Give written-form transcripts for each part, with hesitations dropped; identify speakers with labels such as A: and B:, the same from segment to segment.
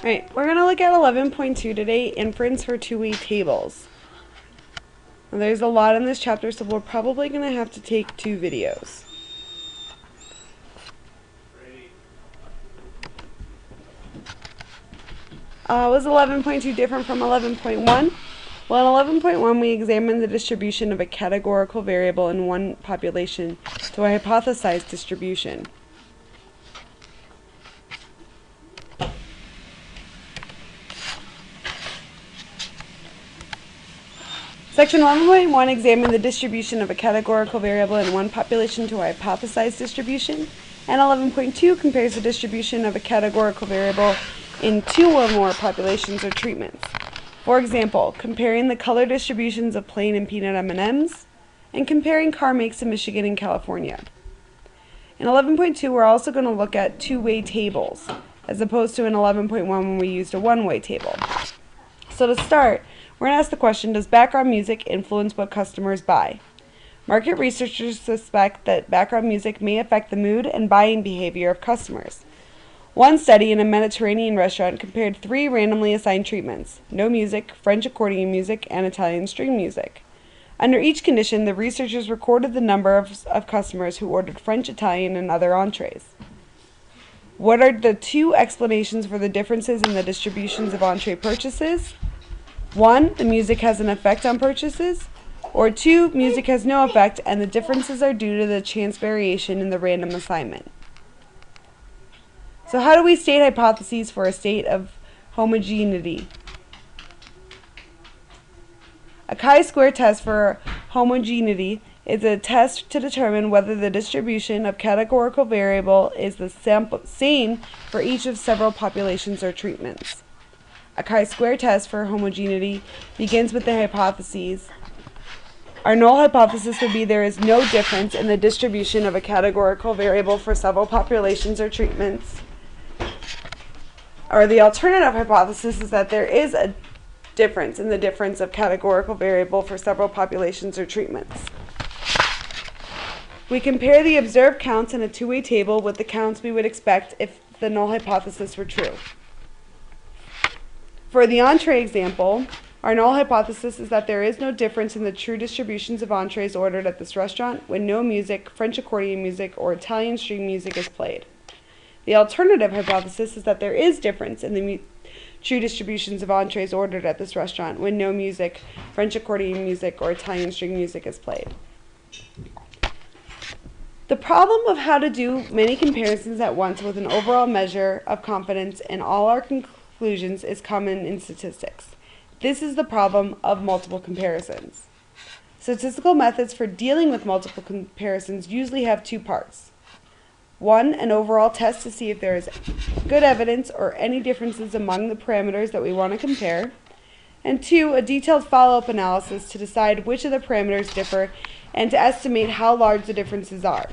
A: Alright, we're going to look at 11.2 today, inference for two-way tables. Now, there's a lot in this chapter, so we're probably going to have to take 2 videos. Was 11.2 different from 11.1? Well, in 11.1 we examined the distribution of a categorical variable in one population to a hypothesized distribution. Section 1.1 examined the distribution of a categorical variable in one population to a hypothesized distribution, and 11.2 compares the distribution of a categorical variable in 2 or more populations or treatments. For example, comparing the color distributions of plain and peanut M&Ms, and comparing car makes in Michigan and California. In 11.2, we're also going to look at two-way tables, as opposed to in 11.1 when we used a one-way table. So to start, we're going to ask the question, does background music influence what customers buy? Market researchers suspect that background music may affect the mood and buying behavior of customers. One study in a Mediterranean restaurant compared 3 randomly assigned treatments: no music, French accordion music, and Italian string music. Under each condition, the researchers recorded the number of customers who ordered French, Italian, and other entrees. What are the 2 explanations for the differences in the distributions of entree purchases? 1, the music has an effect on purchases, or 2, music has no effect and the differences are due to the chance variation in the random assignment. So how do we state hypotheses for a state of homogeneity? A chi-square test for homogeneity is a test to determine whether the distribution of categorical variable is the same for each of several populations or treatments. A chi-square test for homogeneity begins with the hypotheses. Our null hypothesis would be there is no difference in the distribution of a categorical variable for several populations or treatments. Or the alternative hypothesis is that there is a difference in the difference of categorical variable for several populations or treatments. We compare the observed counts in a two-way table with the counts we would expect if the null hypothesis were true. For the entree example, our null hypothesis is that there is no difference in the true distributions of entrees ordered at this restaurant when no music, French accordion music, or Italian string music is played. The alternative hypothesis is that there is difference in the true distributions of entrees ordered at this restaurant when no music, French accordion music, or Italian string music is played. The problem of how to do many comparisons at once with an overall measure of confidence in all our conclusions is common in statistics. This is the problem of multiple comparisons. Statistical methods for dealing with multiple comparisons usually have 2 parts. 1, an overall test to see if there is good evidence or any differences among the parameters that we want to compare. And 2, a detailed follow-up analysis to decide which of the parameters differ and to estimate how large the differences are.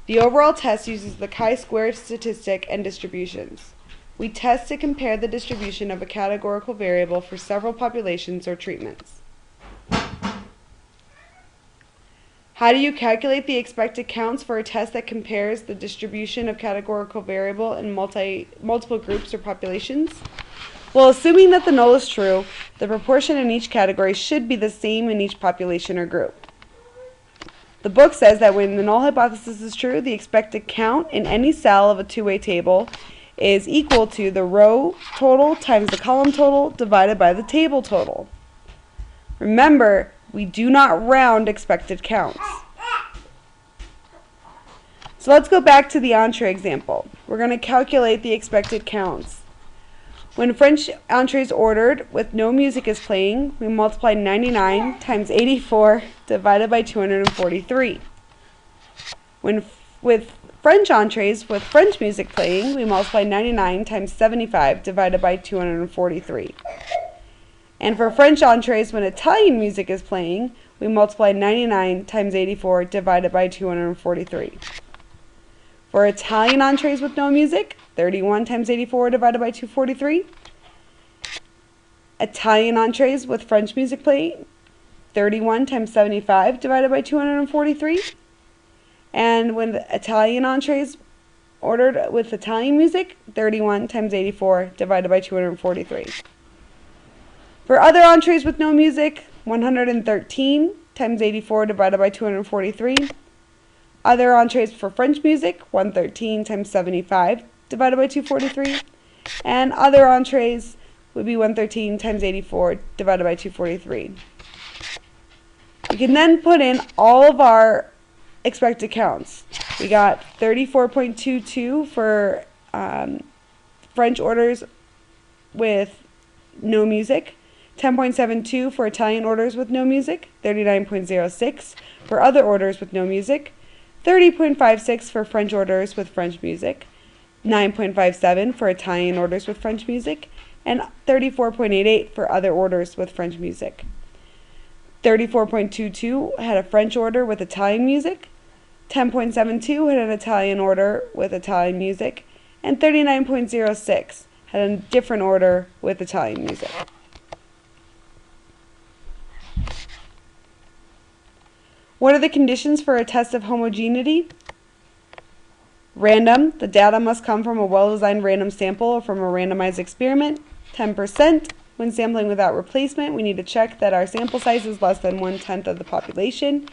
A: The overall test uses the chi-square statistic and distributions. We test to compare the distribution of a categorical variable for several populations or treatments. How do you calculate the expected counts for a test that compares the distribution of categorical variable in multiple groups or populations? Well, assuming that the null is true, the proportion in each category should be the same in each population or group. The book says that when the null hypothesis is true, the expected count in any cell of a two-way table is equal to the row total times the column total divided by the table total. Remember, we do not round expected counts. So let's go back to the entree example. We're going to calculate the expected counts. When French entrees ordered with no music is playing, we multiply 99 times 84 divided by 243. With French entrees with French music playing, we multiply 99 times 75 divided by 243. And for French entrees when Italian music is playing, we multiply 99 times 84 divided by 243. For Italian entrees with no music, 31 times 84 divided by 243. Italian entrees with French music playing, 31 times 75 divided by 243. And when the Italian entrees ordered with Italian music, 31 times 84 divided by 243. For other entrees with no music, 113 times 84 divided by 243. Other entrees for French music, 113 times 75 divided by 243. And other entrees would be 113 times 84 divided by 243. We can then put in all of our expected counts. We got 34.22 for French orders with no music, 10.72 for Italian orders with no music, 39.06 for other orders with no music, 30.56 for French orders with French music, 9.57 for Italian orders with French music, and 34.88 for other orders with French music. 34.22 had a French order with Italian music, 10.72 had an Italian order with Italian music, and 39.06 had a different order with Italian music. What are the conditions for a test of homogeneity? Random. The data must come from a well-designed random sample or from a randomized experiment. 10%. When sampling without replacement, we need to check that our sample size is less than 1/10 of the population.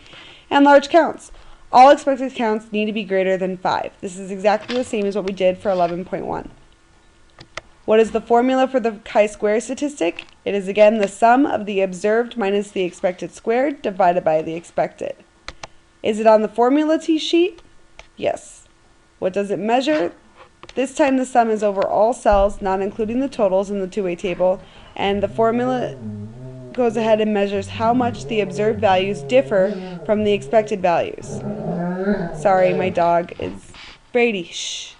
A: And large counts. All expected counts need to be greater than 5. This is exactly the same as what we did for 11.1. What is the formula for the chi-square statistic? It is again the sum of the observed minus the expected squared divided by the expected. Is it on the formula sheet? Yes. What does it measure? This time the sum is over all cells, not including the totals in the two-way table, and the formula goes ahead and measures how much the observed values differ from the expected values. Sorry, my dog is Brady. Shh.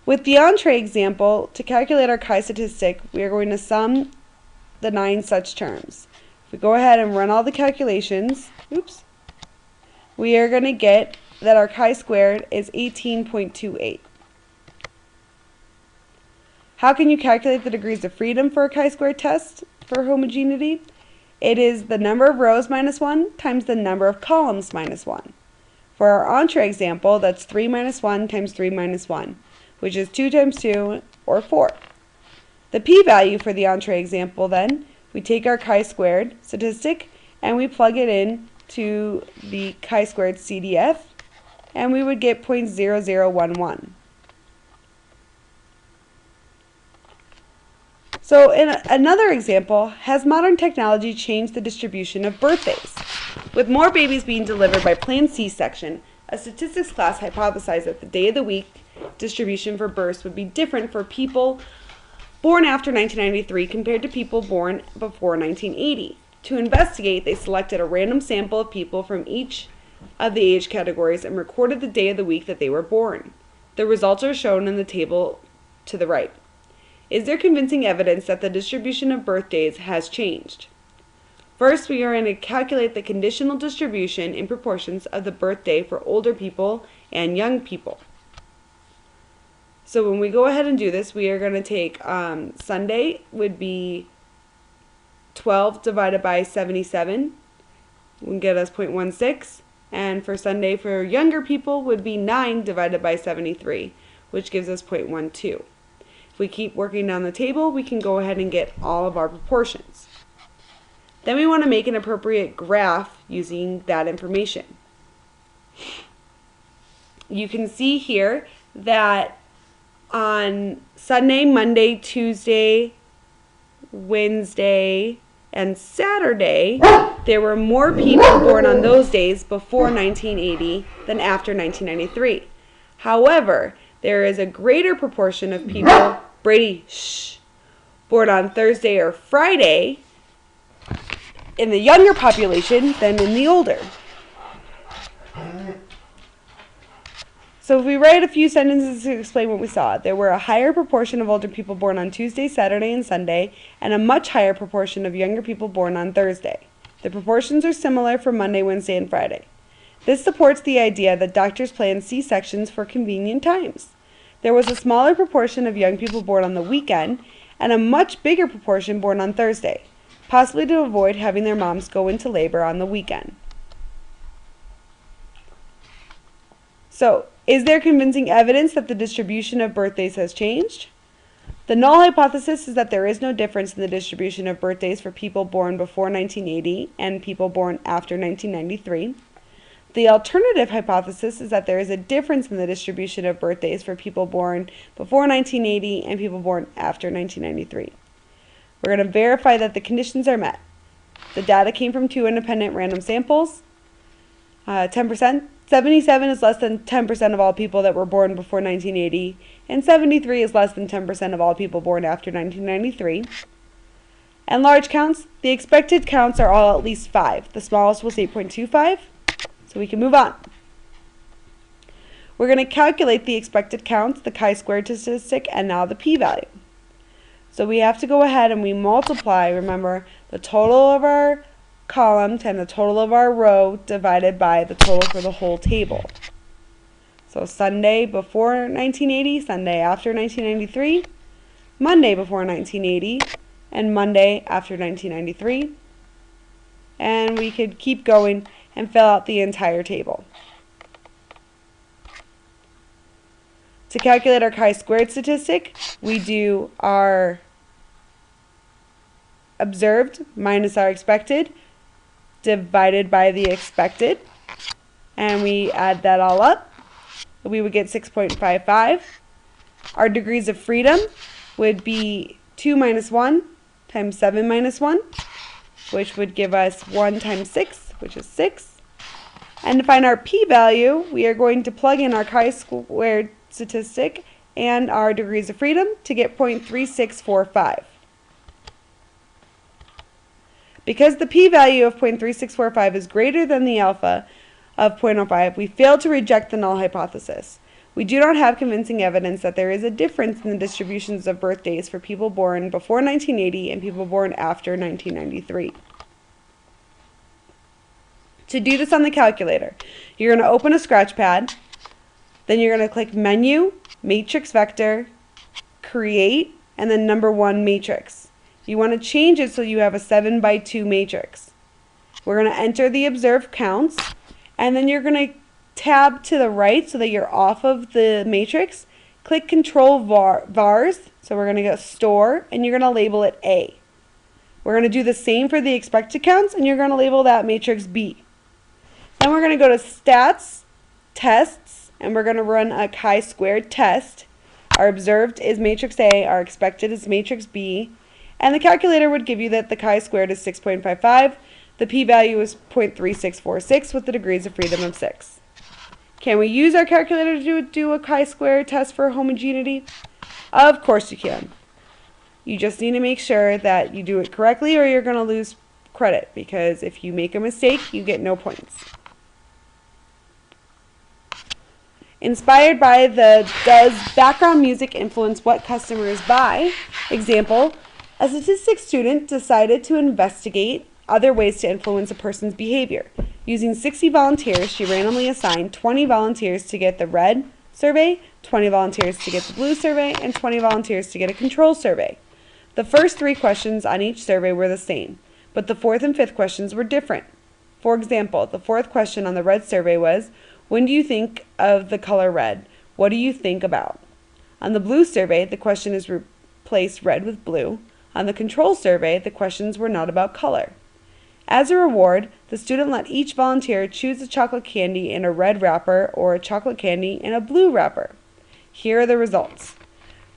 A: With the entree example, to calculate our chi-statistic, we are going to sum the 9 such terms. If we go ahead and run all the calculations, we are going to get that our chi-squared is 18.28. How can you calculate the degrees of freedom for a chi-squared test for homogeneity? It is the number of rows minus 1 times the number of columns minus 1. For our entree example, that's 3 minus 1 times 3 minus 1, which is 2 times 2, or 4. The p-value for the entree example then, we take our chi-squared statistic and we plug it in to the chi-squared CDF, and we would get 0.0011. So in another example, has modern technology changed the distribution of birthdays? With more babies being delivered by planned C-section, a statistics class hypothesized that the day of the week distribution for births would be different for people born after 1993 compared to people born before 1980. To investigate, they selected a random sample of people from each of the age categories and recorded the day of the week that they were born. The results are shown in the table to the right. Is there convincing evidence that the distribution of birthdays has changed? First, we are going to calculate the conditional distribution in proportions of the birthday for older people and young people. So when we go ahead and do this, we are going to take Sunday would be 12 divided by 77 would get us 0.16, and for Sunday for younger people would be 9 divided by 73, which gives us 0.12. If we keep working down the table, we can go ahead and get all of our proportions. Then we want to make an appropriate graph using that information. You can see here that on Sunday, Monday, Tuesday, Wednesday, and Saturday, there were more people born on those days before 1980 than after 1993. However, there is a greater proportion of people, born on Thursday or Friday in the younger population than in the older. So if we write a few sentences to explain what we saw, there were a higher proportion of older people born on Tuesday, Saturday, and Sunday, and a much higher proportion of younger people born on Thursday. The proportions are similar for Monday, Wednesday, and Friday. This supports the idea that doctors plan C-sections for convenient times. There was a smaller proportion of young people born on the weekend, and a much bigger proportion born on Thursday, possibly to avoid having their moms go into labor on the weekend. So, is there convincing evidence that the distribution of birthdays has changed? The null hypothesis is that there is no difference in the distribution of birthdays for people born before 1980 and people born after 1993. The alternative hypothesis is that there is a difference in the distribution of birthdays for people born before 1980 and people born after 1993. We're going to verify that the conditions are met. The data came from 2 independent random samples. 10%. 77 is less than 10% of all people that were born before 1980, and 73 is less than 10% of all people born after 1993. And large counts, the expected counts are all at least 5. The smallest was 8.25, so we can move on. We're going to calculate the expected counts, the chi-squared statistic, and now the p-value. So we have to go ahead and we multiply, remember, the total of our column times the total of our row divided by the total for the whole table. So Sunday before 1980, Sunday after 1993, Monday before 1980, and Monday after 1993. And we could keep going and fill out the entire table. To calculate our chi-squared statistic, we do our observed minus our expected divided by the expected, and we add that all up. We would get 6.55. Our degrees of freedom would be 2 minus 1 times 7 minus 1, which would give us 1 times 6, which is 6. And to find our p-value, we are going to plug in our chi-squared statistic and our degrees of freedom to get 0.3645. Because the p-value of 0.3645 is greater than the alpha of 0.05, we fail to reject the null hypothesis. We do not have convincing evidence that there is a difference in the distributions of birthdays for people born before 1980 and people born after 1993. To do this on the calculator, you're going to open a Scratchpad, then you're going to click Menu, Matrix Vector, Create, and then number 1 matrix. You want to change it so you have a 7 by 2 matrix. We're going to enter the observed counts, and then you're going to tab to the right so that you're off of the matrix. Click Control Vars, so we're going to go Store, and you're going to label it A. We're going to do the same for the expected counts, and you're going to label that matrix B. Then we're going to go to Stats, Tests, and we're going to run a chi-squared test. Our observed is matrix A, our expected is matrix B, and the calculator would give you that the chi-squared is 6.55, the p-value is 0.3646 with the degrees of freedom of 6. Can we use our calculator to do a chi-squared test for homogeneity? Of course you can. You just need to make sure that you do it correctly or you're going to lose credit, because if you make a mistake, you get no points. Inspired by the Does background music influence what customers buy? Example, a statistics student decided to investigate other ways to influence a person's behavior. Using 60 volunteers, she randomly assigned 20 volunteers to get the red survey, 20 volunteers to get the blue survey, and 20 volunteers to get a control survey. The first 3 questions on each survey were the same, but the 4th and 5th questions were different. For example, the 4th question on the red survey was, when do you think of the color red? What do you think about? On the blue survey, the question is replace red with blue. On the control survey, the questions were not about color. As a reward, the student let each volunteer choose a chocolate candy in a red wrapper or a chocolate candy in a blue wrapper. Here are the results.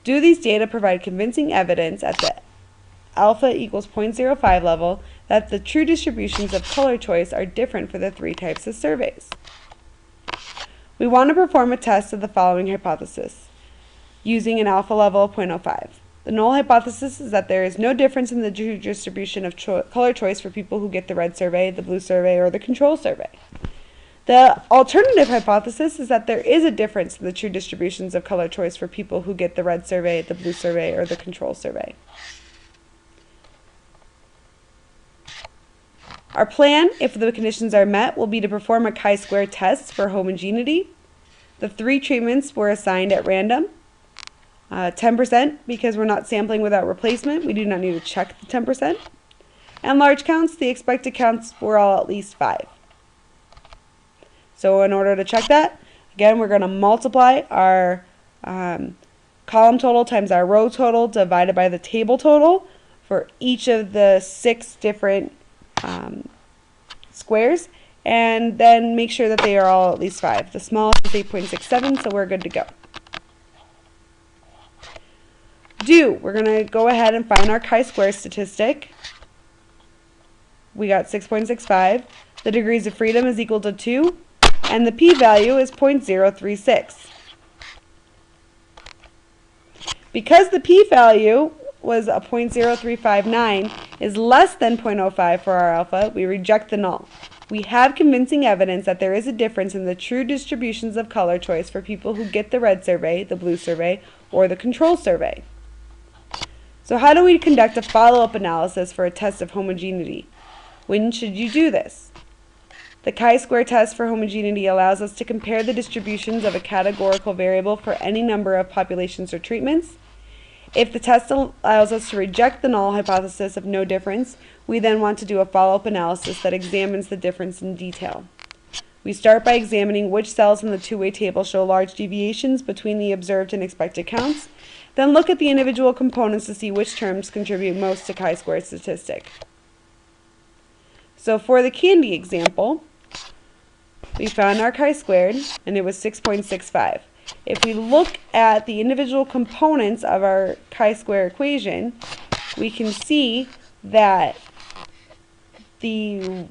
A: Do these data provide convincing evidence at the alpha equals 0.05 level that the true distributions of color choice are different for the 3 types of surveys? We want to perform a test of the following hypothesis using an alpha level of 0.05. The null hypothesis is that there is no difference in the true distribution of color choice for people who get the red survey, the blue survey, or the control survey. The alternative hypothesis is that there is a difference in the true distributions of color choice for people who get the red survey, the blue survey, or the control survey. Our plan, if the conditions are met, will be to perform a chi-square test for homogeneity. The 3 treatments were assigned at random. 10% because we're not sampling without replacement. We do not need to check the 10%. And large counts, the expected counts were all at least 5. So in order to check that, Again, we're going to multiply our column total times our row total divided by the table total for each of the 6 different squares, and then make sure that they are all at least 5. The smallest is 8.67, so we're good to go. We're going to go ahead and find our chi-square statistic. We got 6.65. The degrees of freedom is equal to 2, and the p-value is 0.036. Because the p-value was a 0.0359 is less than 0.05 for our alpha, we reject the null. We have convincing evidence that there is a difference in the true distributions of color choice for people who get the red survey, the blue survey, or the control survey. So how do we conduct a follow-up analysis for a test of homogeneity? When should you do this? The chi-square test for homogeneity allows us to compare the distributions of a categorical variable for any number of populations or treatments. If the test allows us to reject the null hypothesis of no difference, we then want to do a follow-up analysis that examines the difference in detail. We start by examining which cells in the two-way table show large deviations between the observed and expected counts, then look at the individual components to see which terms contribute most to chi-square statistic. So for the candy example, we found our chi-squared, and it was 6.65. If we look at the individual components of our chi-square equation, we can see that the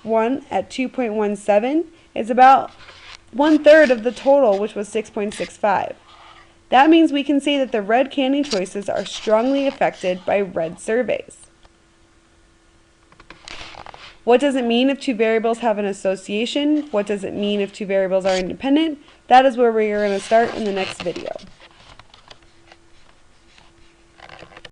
A: one at 2.17 is about 1/3 of the total, which was 6.65. That means we can say that the red candy choices are strongly affected by red surveys. What does it mean if two variables have an association? What does it mean if two variables are independent? That is where we are going to start in the next video.